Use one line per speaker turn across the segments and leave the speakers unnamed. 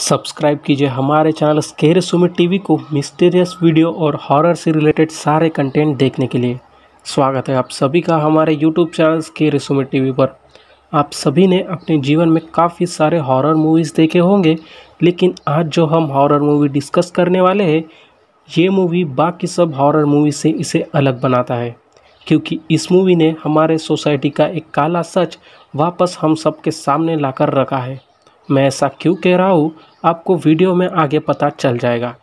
Subscribe कीजिए हमारे channel scary Sumit TV को मिस्टीरियस वीडियो और हॉरर से रिलेटेड सारे कंटेंट देखने के लिए। स्वागत है आप सभी का हमारे YouTube channel scary Sumit TV पर। आप सभी ने अपने जीवन में काफ़ी सारे हॉरर मूवीज़ देखे होंगे, लेकिन आज जो हम हॉरर मूवी डिस्कस करने वाले हैं, ये मूवी बाकी सब हॉरर मूवी से इसे अलग बनाता है, क्योंकि इस मूवी ने हमारे सोसाइटी का एक काला सच वापस हम सबके सामने लाकर रखा है। मैं ऐसा क्यों कह रहा हूँ, आपको वीडियो में आगे पता चल जाएगा।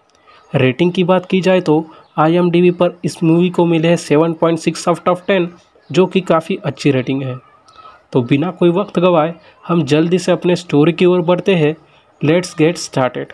रेटिंग की बात की जाए तो IMDb पर इस मूवी को मिले हैं 7.6 आउट ऑफ 10, जो कि काफ़ी अच्छी रेटिंग है। तो बिना कोई वक्त गवाए हम जल्दी से अपने स्टोरी की ओर बढ़ते हैं। Let's get started.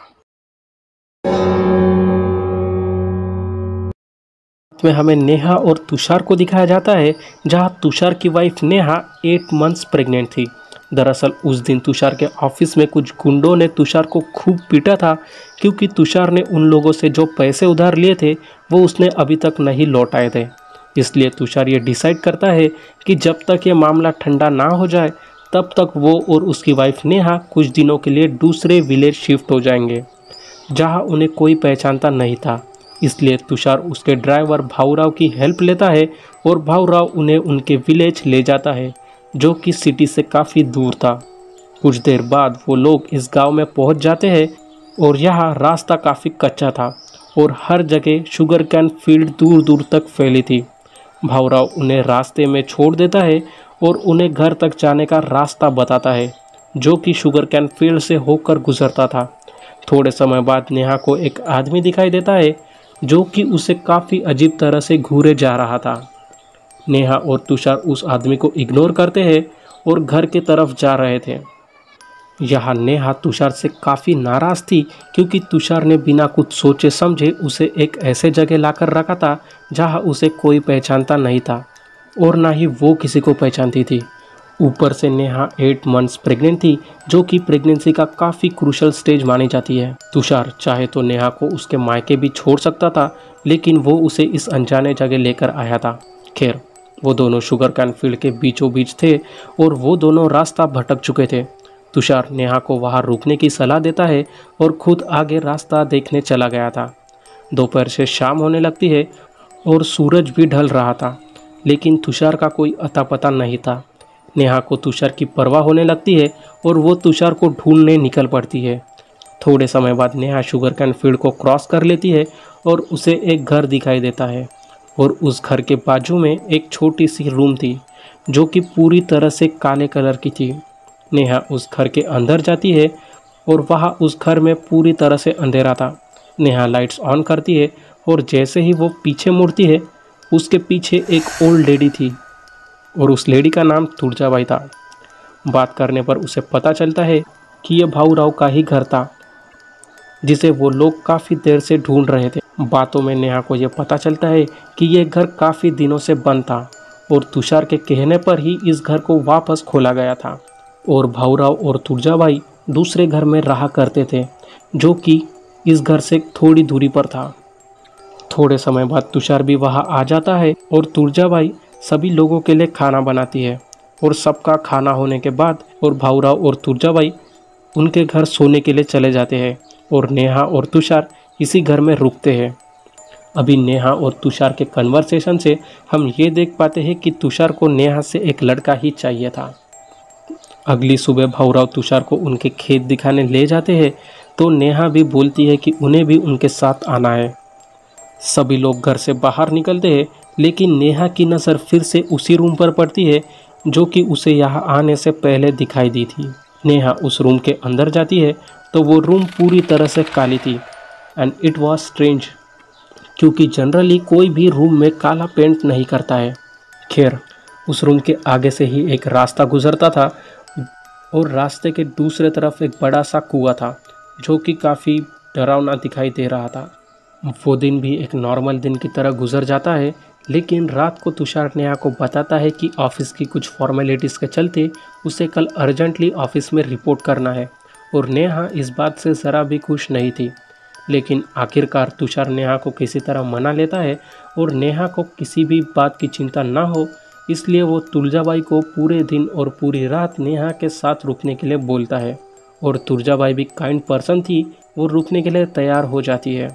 में हमें नेहा और तुषार को दिखाया जाता है, जहां तुषार की वाइफ नेहा 8 मंथ्स प्रेग्नेंट थी। दरअसल उस दिन तुषार के ऑफिस में कुछ गुंडों ने तुषार को खूब पीटा था, क्योंकि तुषार ने उन लोगों से जो पैसे उधार लिए थे वो उसने अभी तक नहीं लौटाए थे। इसलिए तुषार ये डिसाइड करता है कि जब तक ये मामला ठंडा ना हो जाए तब तक वो और उसकी वाइफ नेहा कुछ दिनों के लिए दूसरे विलेज शिफ्ट हो जाएंगे, जहाँ उन्हें कोई पहचानता नहीं था। इसलिए तुषार उसके ड्राइवर भाऊराव की हेल्प लेता है और भाऊराव उन्हें उनके विलेज ले जाता है, जो कि सिटी से काफ़ी दूर था। कुछ देर बाद वो लोग इस गांव में पहुंच जाते हैं और यहाँ रास्ता काफ़ी कच्चा था और हर जगह शुगर कैन फील्ड दूर दूर तक फैली थी। भाऊराव उन्हें रास्ते में छोड़ देता है और उन्हें घर तक जाने का रास्ता बताता है, जो कि शुगर कैन फील्ड से होकर गुजरता था। थोड़े समय बाद नेहा को एक आदमी दिखाई देता है, जो कि उसे काफ़ी अजीब तरह से घूरे जा रहा था। नेहा और तुषार उस आदमी को इग्नोर करते हैं और घर की तरफ जा रहे थे। यहाँ नेहा तुषार से काफ़ी नाराज़ थी, क्योंकि तुषार ने बिना कुछ सोचे समझे उसे एक ऐसे जगह लाकर रखा था जहाँ उसे कोई पहचानता नहीं था और ना ही वो किसी को पहचानती थी। ऊपर से नेहा 8 मंथ्स प्रेग्नेंट थी, जो कि प्रेगनेंसी का काफ़ी क्रूशल स्टेज मानी जाती है। तुषार चाहे तो नेहा को उसके मायके भी छोड़ सकता था, लेकिन वो उसे इस अनजाने जगह लेकर आया था। खैर, वो दोनों शुगर कैन फील्ड के बीचों बीच थे और वो दोनों रास्ता भटक चुके थे। तुषार नेहा को वहाँ रुकने की सलाह देता है और खुद आगे रास्ता देखने चला गया था। दोपहर से शाम होने लगती है और सूरज भी ढल रहा था, लेकिन तुषार का कोई अता पता नहीं था। नेहा को तुषार की परवाह होने लगती है और वो तुषार को ढूंढने निकल पड़ती है। थोड़े समय बाद नेहा शुगर कैन फील्ड को क्रॉस कर लेती है और उसे एक घर दिखाई देता है और उस घर के बाजू में एक छोटी सी रूम थी, जो कि पूरी तरह से काले कलर की थी। नेहा उस घर के अंदर जाती है और वहाँ उस घर में पूरी तरह से अंधेरा था। नेहा लाइट्स ऑन करती है और जैसे ही वो पीछे मुड़ती है, उसके पीछे एक ओल्ड लेडी थी और उस लेडी का नाम तुर्जाबाई था। बात करने पर उसे पता चलता है कि यह भाऊराव का ही घर था, जिसे वो लोग काफ़ी देर से ढूंढ रहे थे। बातों में नेहा को यह पता चलता है कि यह घर काफ़ी दिनों से बंद था और तुषार के कहने पर ही इस घर को वापस खोला गया था और भाऊराव और तुर्जाबाई दूसरे घर में रहा करते थे, जो कि इस घर से थोड़ी दूरी पर था। थोड़े समय बाद तुषार भी वहां आ जाता है और तुर्जाबाई सभी लोगों के लिए खाना बनाती है और सबका खाना होने के बाद और भाऊराव और तुर्जाबाई उनके घर सोने के लिए चले जाते हैं और नेहा और तुषार इसी घर में रुकते हैं। अभी नेहा और तुषार के कन्वर्सेशन से हम ये देख पाते हैं कि तुषार को नेहा से एक लड़का ही चाहिए था। अगली सुबह भाऊराव तुषार को उनके खेत दिखाने ले जाते हैं, तो नेहा भी बोलती है कि उन्हें भी उनके साथ आना है। सभी लोग घर से बाहर निकलते हैं, लेकिन नेहा की नज़र फिर से उसी रूम पर पड़ती है, जो कि उसे यहाँ आने से पहले दिखाई दी थी। नेहा उस रूम के अंदर जाती है तो वो रूम पूरी तरह से काली थी एंड इट वॉज स्ट्रेंज, क्योंकि जनरली कोई भी रूम में काला पेंट नहीं करता है। खैर, उस रूम के आगे से ही एक रास्ता गुजरता था और रास्ते के दूसरे तरफ एक बड़ा सा कुआं था, जो कि काफ़ी डरावना दिखाई दे रहा था। वो दिन भी एक नॉर्मल दिन की तरह गुजर जाता है, लेकिन रात को तुषार नेहा को बताता है कि ऑफिस की कुछ फॉर्मेलिटीज़ के चलते उसे कल अर्जेंटली ऑफिस में रिपोर्ट करना है और नेहा इस बात से ज़रा भी खुश नहीं थी। लेकिन आखिरकार तुषार नेहा को किसी तरह मना लेता है और नेहा को किसी भी बात की चिंता ना हो, इसलिए वो तुर्जाबाई को पूरे दिन और पूरी रात नेहा के साथ रुकने के लिए बोलता है और तुर्जाबाई भी काइंड पर्सन थी, वो रुकने के लिए तैयार हो जाती है।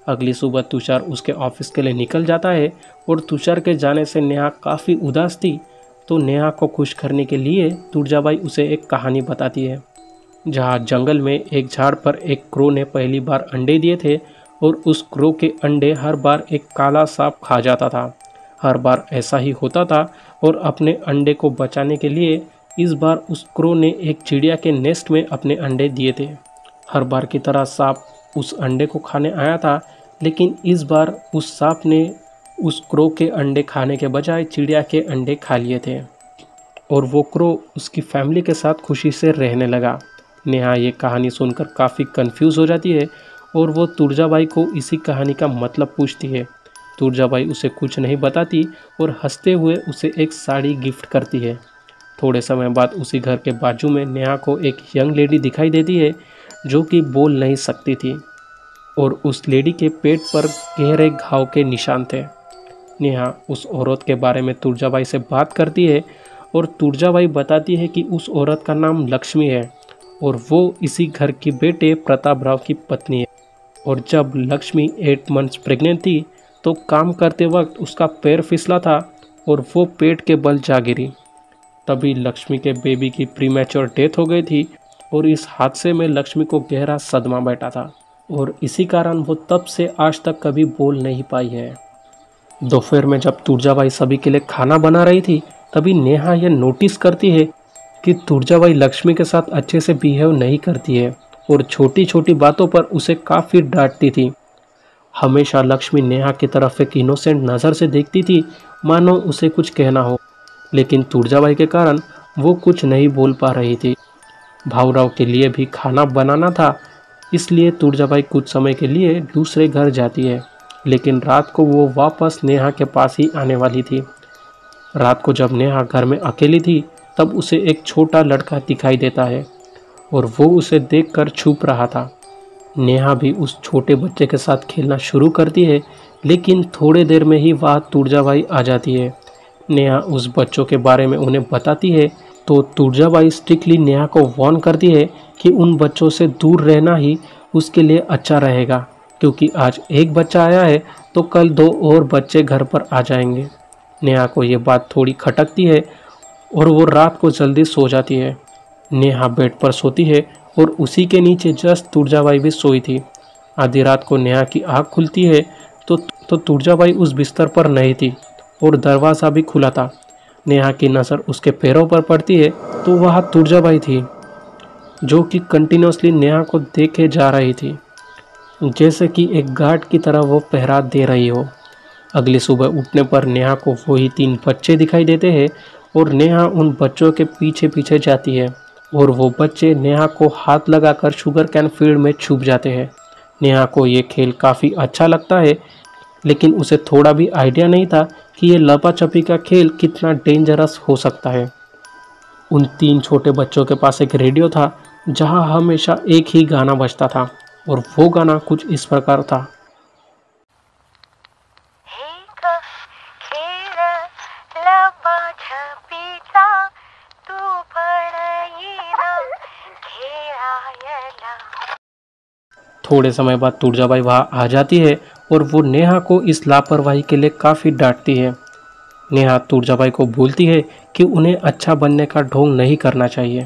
अगली सुबह तुषार उसके ऑफिस के लिए निकल जाता है और तुषार के जाने से नेहा काफ़ी उदास थी, तो नेहा को खुश करने के लिए तुर्जाबाई उसे एक कहानी बताती है, जहाँ जंगल में एक झाड़ पर एक क्रो ने पहली बार अंडे दिए थे और उस क्रो के अंडे हर बार एक काला सांप खा जाता था। हर बार ऐसा ही होता था और अपने अंडे को बचाने के लिए इस बार उस क्रो ने एक चिड़िया के नेस्ट में अपने अंडे दिए थे। हर बार की तरह सांप उस अंडे को खाने आया था, लेकिन इस बार उस सांप ने उस क्रो के अंडे खाने के बजाय चिड़िया के अंडे खा लिए थे और वो क्रो उसकी फैमिली के साथ खुशी से रहने लगा। नेहा ये कहानी सुनकर काफ़ी कंफ्यूज हो जाती है और वो तुर्जाबाई को इसी कहानी का मतलब पूछती है। तुर्जाबाई उसे कुछ नहीं बताती और हंसते हुए उसे एक साड़ी गिफ्ट करती है। थोड़े समय बाद उसी घर के बाजू में नेहा को एक यंग लेडी दिखाई देती है जो कि बोल नहीं सकती थी और उस लेडी के पेट पर गहरे घाव के निशान थे। नेहा उस औरत के बारे में तुर्जाबाई से बात करती है और तुर्जाबाई बताती है कि उस औरत का नाम लक्ष्मी है और वो इसी घर की बेटे प्रताप राव की पत्नी है। और जब लक्ष्मी 8 मंथ्स प्रेग्नेंट थी तो काम करते वक्त उसका पैर फिसला था और वो पेट के बल जा गिरी। तभी लक्ष्मी के बेबी की प्रीमैच्योर डेथ हो गई थी और इस हादसे में लक्ष्मी को गहरा सदमा बैठा था और इसी कारण वो तब से आज तक कभी बोल नहीं पाई है। दोपहर में जब तुर्जाबाई सभी के लिए खाना बना रही थी, तभी नेहा यह नोटिस करती है कि तुर्जाबाई लक्ष्मी के साथ अच्छे से बिहेव नहीं करती है और छोटी छोटी बातों पर उसे काफ़ी डांटती थी। हमेशा लक्ष्मी नेहा की तरफ एक इनोसेंट नज़र से देखती थी, मानो उसे कुछ कहना हो, लेकिन तुर्जाबाई के कारण वो कुछ नहीं बोल पा रही थी। भाऊराव के लिए भी खाना बनाना था, इसलिए तुर्जाबाई कुछ समय के लिए दूसरे घर जाती है, लेकिन रात को वो वापस नेहा के पास ही आने वाली थी। रात को जब नेहा घर में अकेली थी तब उसे एक छोटा लड़का दिखाई देता है और वो उसे देखकर छुप रहा था। नेहा भी उस छोटे बच्चे के साथ खेलना शुरू करती है, लेकिन थोड़े देर में ही वहाँ तुर्जाबाई आ जाती है। नेहा उस बच्चों के बारे में उन्हें बताती है तो तुर्जाबाई स्ट्रिक्टली नेहा को वार्न करती है कि उन बच्चों से दूर रहना ही उसके लिए अच्छा रहेगा, क्योंकि आज एक बच्चा आया है तो कल 2 और बच्चे घर पर आ जाएंगे। नेहा को ये बात थोड़ी खटकती है और वो रात को जल्दी सो जाती है। नेहा बेड पर सोती है और उसी के नीचे जस्ट तुर्जाबाई भी सोई थी। आधी रात को नेहा की आँख खुलती है तो तुर्जाबाई उस बिस्तर पर नहीं थी और दरवाज़ा भी खुला था। नेहा की नज़र उसके पैरों पर पड़ती है तो वह तुर्जाबाई थी, जो कि कंटिन्यूसली नेहा को देखे जा रही थी, जैसे कि एक गार्ड की तरह वो पहरा दे रही हो। अगली सुबह उठने पर नेहा को वही 3 बच्चे दिखाई देते हैं और नेहा उन बच्चों के पीछे पीछे जाती है और वो बच्चे नेहा को हाथ लगाकर शुगर कैन फील्ड में छुप जाते हैं। नेहा को ये खेल काफ़ी अच्छा लगता है, लेकिन उसे थोड़ा भी आइडिया नहीं था कि ये लपाछपी का खेल कितना डेंजरस हो सकता है। उन 3 छोटे बच्चों के पास एक रेडियो था जहां हमेशा एक ही गाना बजता था और वो गाना कुछ इस प्रकार था। थोड़े समय बाद तुर्जाबाई वहाँ आ जाती है और वो नेहा को इस लापरवाही के लिए काफ़ी डांटती है। नेहा तुर्जाबाई को बोलती है कि उन्हें अच्छा बनने का ढोंग नहीं करना चाहिए,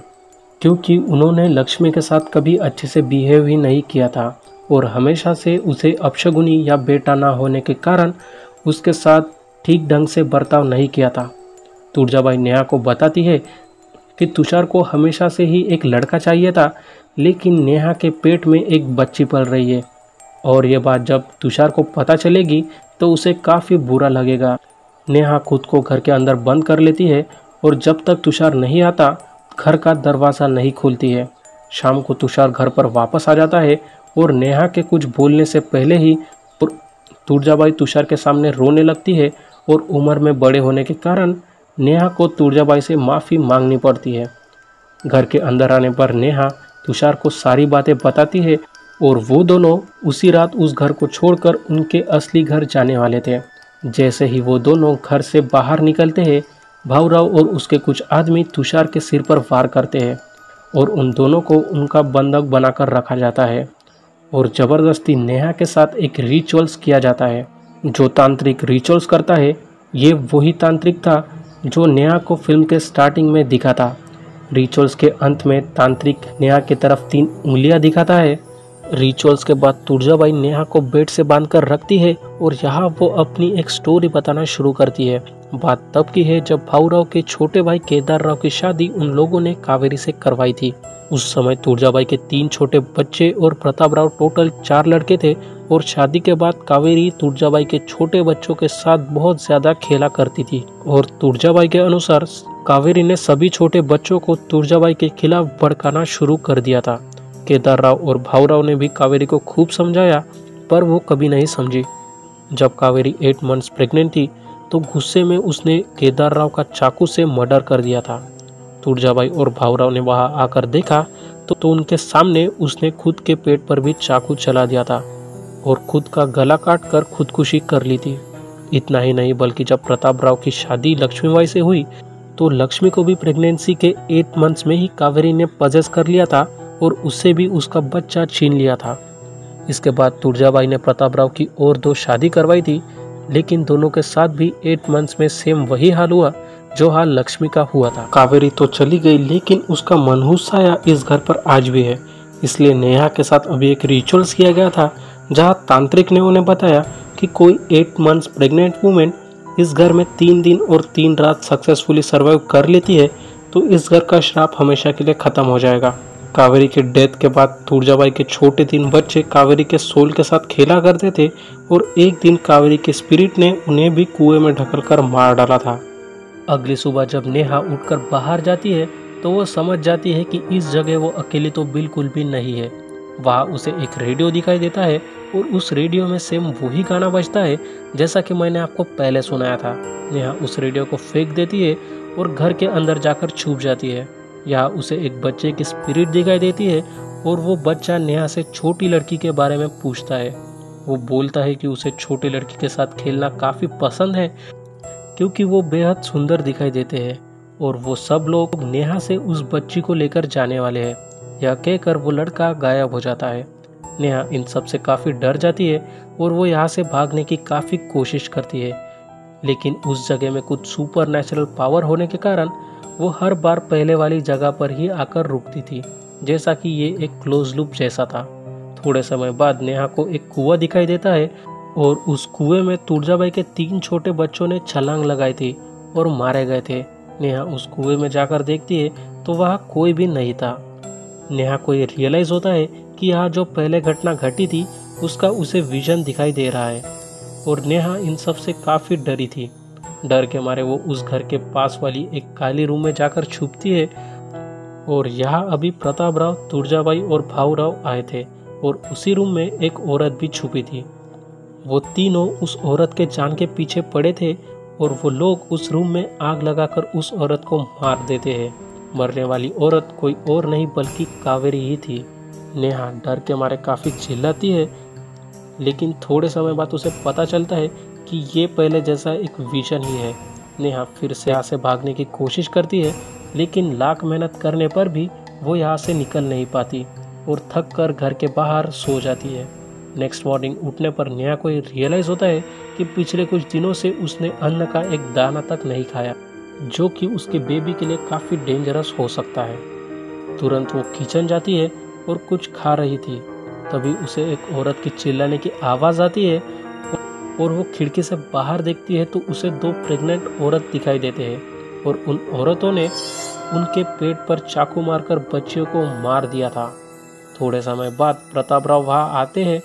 क्योंकि उन्होंने लक्ष्मी के साथ कभी अच्छे से बिहेव ही नहीं किया था और हमेशा से उसे अपशगुनी या बेटा ना होने के कारण उसके साथ ठीक ढंग से बर्ताव नहीं किया था। तुर्जाबाई नेहा को बताती है कि तुषार को हमेशा से ही एक लड़का चाहिए था, लेकिन नेहा के पेट में एक बच्ची पल रही है और ये बात जब तुषार को पता चलेगी तो उसे काफ़ी बुरा लगेगा। नेहा खुद को घर के अंदर बंद कर लेती है और जब तक तुषार नहीं आता घर का दरवाज़ा नहीं खोलती है। शाम को तुषार घर पर वापस आ जाता है और नेहा के कुछ बोलने से पहले ही तुर्जाबाई तुषार के सामने रोने लगती है और उम्र में बड़े होने के कारण नेहा को तुर्जाबाई से माफ़ी मांगनी पड़ती है। घर के अंदर आने पर नेहा तुषार को सारी बातें बताती है और वो दोनों उसी रात उस घर को छोड़कर उनके असली घर जाने वाले थे। जैसे ही वो दोनों घर से बाहर निकलते हैं, भाऊराव और उसके कुछ आदमी तुषार के सिर पर वार करते हैं और उन दोनों को उनका बंधक बनाकर रखा जाता है और ज़बरदस्ती नेहा के साथ एक रिचुअल्स किया जाता है। जो तांत्रिक रिचुअल्स करता है ये वही तांत्रिक था जो नेहा को फिल्म के स्टार्टिंग में दिखा था। रिचुअल्स के अंत में तांत्रिक नेहा की तरफ 3 उंगलियां दिखाता है। रिचुअल्स के बाद तुळजाबाई नेहा को बेड से बांधकर रखती है और यहाँ वो अपनी एक स्टोरी बताना शुरू करती है। बात तब की है जब भाऊराव के छोटे भाई केदार राव की शादी उन लोगों ने कावेरी से करवाई थी। उस समय तुळजाबाई के 3 छोटे बच्चे और प्रताप राव टोटल 4 लड़के थे और शादी के बाद कावेरी तुळजाबाई के छोटे बच्चों के साथ बहुत ज्यादा खेला करती थी और तुळजाबाई के अनुसार कावेरी ने सभी छोटे बच्चों को तुळजाबाई के खिलाफ भड़काना शुरू कर दिया था। केदार राव और भाऊराव ने भी कावेरी को खूब समझाया पर वो कभी नहीं समझी। जब कावेरी 8 मंथ्स प्रेग्नेंट थी तो गुस्से में उसने केदार राव का चाकू से मर्डर कर दिया था। तुळजाबाई और भाऊराव ने वहां आकर देखा तो उनके सामने उसने खुद के पेट पर भी चाकू चला दिया था और खुद का गला काट कर खुदकुशी कर ली थी। इतना ही नहीं बल्कि जब प्रताप राव की शादी लक्ष्मीबाई से हुई तो लक्ष्मी को भी प्रेगनेंसी के 8 मंथ्स में ही कावेरी ने पजेस कर लिया था और उससे भी उसका बच्चा छीन लिया था। इसके बाद तुळजाबाई ने प्रताप राव की और 2 शादी करवाई थी लेकिन दोनों के साथ भी 8 मंथ्स में सेम वही हाल हुआ जो हाल लक्ष्मी का हुआ था। कावेरी तो चली गई लेकिन उसका मनहूस साया इस घर पर आज भी है। इसलिए नेहा के साथ अभी एक रिचुअल्स किया गया था जहां तांत्रिक ने उन्हें बताया कि कोई 8 मंथ्स प्रेग्नेंट वुमेन इस घर में 3 दिन और 3 रात सक्सेसफुली सर्वाइव कर लेती है तो इस घर का श्राप हमेशा के लिए खत्म हो जाएगा। कावेरी के डेथ के बाद तुळजाबाई के छोटे 3 बच्चे कावेरी के सोल के साथ खेला करते थे और एक दिन कावेरी के स्पिरिट ने उन्हें भी कुएं में ढकलकर मार डाला था। अगली सुबह जब नेहा उठकर बाहर जाती है तो वो समझ जाती है कि इस जगह वो अकेली तो बिल्कुल भी नहीं है। वहाँ उसे एक रेडियो दिखाई देता है और उस रेडियो में सेम वही गाना बजता है जैसा कि मैंने आपको पहले सुनाया था। नेहा उस रेडियो को फेंक देती है और घर के अंदर जाकर छुप जाती है। यहाँ उसे एक बच्चे की स्पिरिट दिखाई देती है और वो बच्चा नेहा से छोटी लड़की के बारे में पूछता है। वो बोलता है कि उसे छोटी लड़की के साथ खेलना काफ़ी पसंद है क्योंकि वो बेहद सुंदर दिखाई देते हैं और वो सब लोग नेहा से उस बच्ची को लेकर जाने वाले हैं। यह कहकर वो लड़का गायब हो जाता है। नेहा इन सब से काफ़ी डर जाती है और वो यहाँ से भागने की काफ़ी कोशिश करती है लेकिन उस जगह में कुछ सुपर नेचुरल पावर होने के कारण वो हर बार पहले वाली जगह पर ही आकर रुकती थी जैसा कि ये एक क्लोज लूप जैसा था। थोड़े समय बाद नेहा को एक कुआं दिखाई देता है और उस कुएं में तुळजाबाई के 3 छोटे बच्चों ने छलांग लगाई थी और मारे गए थे। नेहा उस कुएं में जाकर देखती है तो वहाँ कोई भी नहीं था। नेहा को ये रियलाइज होता है कि यहाँ जो पहले घटना घटी थी उसका उसे विजन दिखाई दे रहा है और नेहा इन सब से काफ़ी डरी थी। डर के मारे वो उस घर के पास वाली एक काली रूम में जाकर छुपती है और यहाँ अभी प्रताप राव, तुळजाबाई और भाऊराव आए थे और उसी रूम में एक औरत भी छुपी थी। वो तीनों उस औरत के जान के पीछे पड़े थे और वो लोग उस रूम में आग लगाकर उस औरत को मार देते हैं। मरने वाली औरत कोई और नहीं बल्कि कावेरी ही थी। नेहा डर के मारे काफ़ी चिल्लाती है लेकिन थोड़े समय बाद उसे पता चलता है कि ये पहले जैसा एक विजन ही है। नेहा फिर से यहाँ से भागने की कोशिश करती है लेकिन लाख मेहनत करने पर भी वो यहाँ से निकल नहीं पाती और थक कर घर के बाहर सो जाती है। नेक्स्ट मॉर्निंग उठने पर नेहा को रियलाइज़ होता है कि पिछले कुछ दिनों से उसने अन्न का एक दाना तक नहीं खाया जो कि उसके बेबी के लिए काफ़ी डेंजरस हो सकता है। तुरंत वो किचन जाती है और कुछ खा रही थी। तभी उसे एक औरत की चिल्लाने की आवाज़ आती है और वो खिड़की से बाहर देखती है तो उसे 2 प्रेग्नेंट औरत दिखाई देते हैं और उन औरतों ने उनके पेट पर चाकू मारकर बच्चियों को मार दिया था। थोड़े समय बाद प्रताप राव वहाँ आते हैं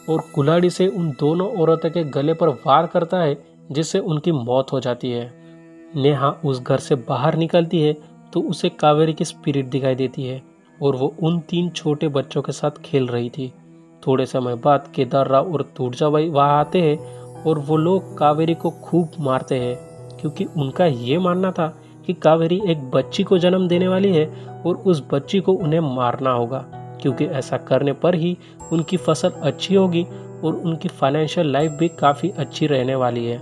और कुल्हाड़ी से उन दोनों औरतों के गले पर वार करता है जिससे उनकी मौत हो जाती है। नेहा उस घर से बाहर निकलती है तो उसे कावेरी की स्पिरिट दिखाई देती है और वो उन 3 छोटे बच्चों के साथ खेल रही थी। थोड़े समय बाद केदार राव और तुळजाबाई वहाँ आते हैं और वो लोग कावेरी को खूब मारते हैं क्योंकि उनका ये मानना था कि कावेरी एक बच्ची को जन्म देने वाली है और उस बच्ची को उन्हें मारना होगा क्योंकि ऐसा करने पर ही उनकी फसल अच्छी होगी और उनकी फाइनेंशियल लाइफ भी काफ़ी अच्छी रहने वाली है।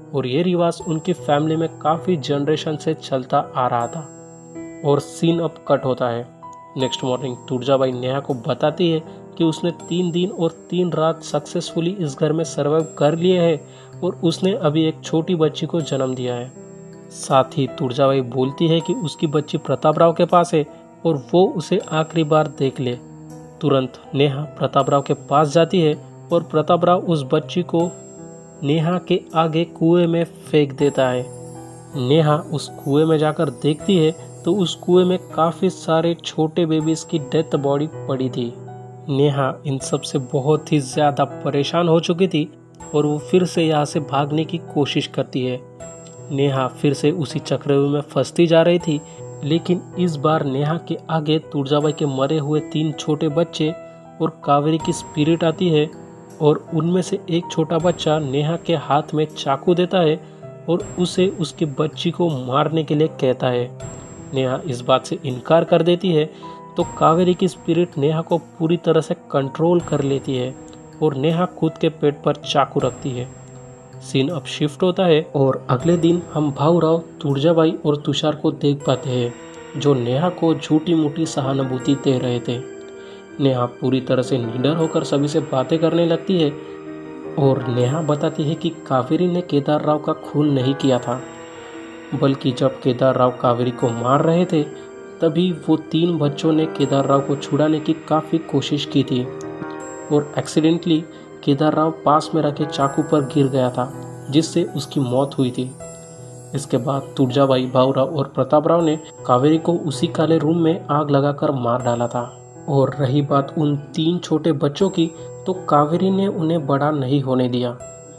और ये रिवाज उनकी फैमिली में काफ़ी जनरेशन से चलता आ रहा था। और सीन अब कट होता है। नेक्स्ट मॉर्निंग तुळजाबाई नेहा को बताती है कि उसने 3 दिन और 3 रात सक्सेसफुली इस घर में सर्वाइव कर लिए हैं और उसने अभी एक छोटी बच्ची को जन्म दिया है। साथ ही तुळजाबाई बोलती है कि उसकी बच्ची प्रताप राव के पास है और वो उसे आखिरी बार देख ले। तुरंत नेहा प्रताप राव के पास जाती है और प्रताप राव उस बच्ची को नेहा के आगे कुएं में फेंक देता है। नेहा उस कुएं में जाकर देखती है तो उस कुएं में काफ़ी सारे छोटे बेबीज की डेथ बॉडी पड़ी थी। नेहा इन सब से बहुत ही ज़्यादा परेशान हो चुकी थी और वो फिर से यहाँ से भागने की कोशिश करती है। नेहा फिर से उसी चक्रव्यूह में फंसती जा रही थी, लेकिन इस बार नेहा के आगे तुळजाबाई के मरे हुए 3 छोटे बच्चे और कावेरी की स्पिरिट आती है और उनमें से एक छोटा बच्चा नेहा के हाथ में चाकू देता है और उसे उसकी बच्ची को मारने के लिए कहता है। नेहा इस बात से इनकार कर देती है तो कावेरी की स्पिरिट नेहा को पूरी तरह से कंट्रोल कर लेती है और नेहा खुद के पेट पर चाकू रखती है। सीन अब शिफ्ट होता है और अगले दिन हम भाऊराव, तुळजाबाई और तुषार को देख पाते हैं जो नेहा को झूठी मूठी सहानुभूति दे रहे थे। नेहा पूरी तरह से निडर होकर सभी से बातें करने लगती है और नेहा बताती है कि कावेरी ने केदार राव का खून नहीं किया था, बल्कि जब केदार राव कावेरी को मार रहे थे तभी वो 3 बच्चों ने केदार राव को छुड़ाने की काफ़ी कोशिश की थी और एक्सीडेंटली केदार राव पास में रखे चाकू पर गिर गया था, जिससे उसकी मौत हुई थी। इसके बाद तुळजाबाई, भाऊराव और प्रताप राव ने कावेरी को उसी काले रूम में आग लगाकर मार डाला था। और रही बात उन 3 छोटे बच्चों की, तो कावेरी ने उन्हें बड़ा नहीं होने दिया,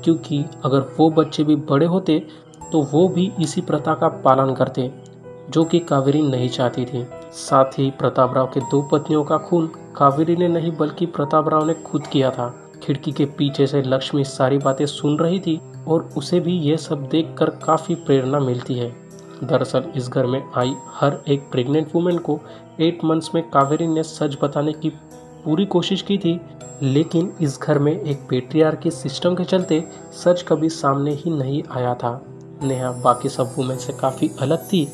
क्योंकि अगर वो बच्चे भी बड़े होते तो वो भी इसी प्रथा का पालन करते जो कि कावेरी नहीं चाहती थी। साथ ही प्रताप राव के 2 पत्नियों का खून कावेरी ने नहीं बल्कि प्रताप राव ने खुद किया था। खिड़की के पीछे से लक्ष्मी सारी बातें सुन रही थी और उसे भी ये सब देखकर काफ़ी प्रेरणा मिलती है। दरअसल इस घर में आई हर एक प्रेग्नेंट वुमेन को 8 मंथ्स में कावेरी ने सच बताने की पूरी कोशिश की थी, लेकिन इस घर में एक पेट्रियार्की सिस्टम के चलते सच कभी सामने ही नहीं आया था। नेहा बाकी सब वुमेन से काफ़ी अलग थी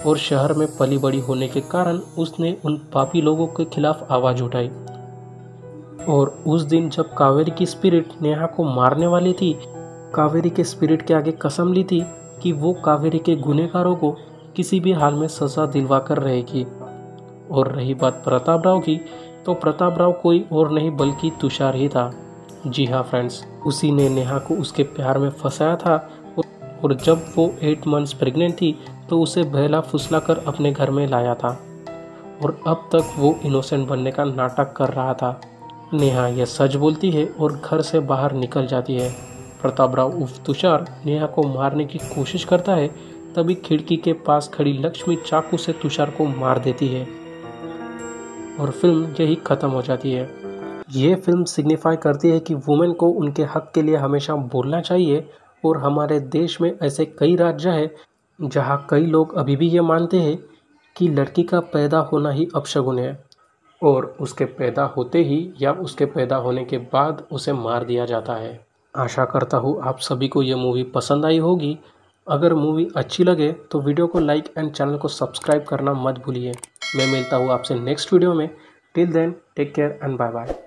और शहर में पली बड़ी होने के कारण उसने उन पापी लोगों के खिलाफ आवाज़ उठाई। और उस दिन जब कावेरी की स्पिरिट नेहा को मारने वाली थी, कावेरी के स्पिरिट के आगे कसम ली थी कि वो कावेरी के गुनहगारों को किसी भी हाल में सज़ा दिलवा कर रहेगी। और रही बात प्रताप राव की, तो प्रताप राव कोई और नहीं बल्कि तुषार ही था। जी हाँ फ्रेंड्स, उसी ने नेहा को उसके प्यार में फंसाया था और जब वो 8 मंथ्स प्रेग्नेंट थी तो उसे बहला फुसला कर अपने घर में लाया था और अब तक वो इनोसेंट बनने का नाटक कर रहा था। नेहा यह सच बोलती है और घर से बाहर निकल जाती है। प्रताप राव उर्फ तुषार नेहा को मारने की कोशिश करता है, तभी खिड़की के पास खड़ी लक्ष्मी चाकू से तुषार को मार देती है और फिल्म यही ख़त्म हो जाती है। ये फिल्म सिग्निफाई करती है कि वुमेन को उनके हक के लिए हमेशा बोलना चाहिए और हमारे देश में ऐसे कई राज्य हैं जहाँ कई लोग अभी भी ये मानते हैं कि लड़की का पैदा होना ही अपशगुन है और उसके पैदा होते ही या उसके पैदा होने के बाद उसे मार दिया जाता है। आशा करता हूँ आप सभी को ये मूवी पसंद आई होगी। अगर मूवी अच्छी लगे तो वीडियो को लाइक एंड चैनल को सब्सक्राइब करना मत भूलिए। मैं मिलता हूँ आपसे नेक्स्ट वीडियो में। Till then take care and bye bye.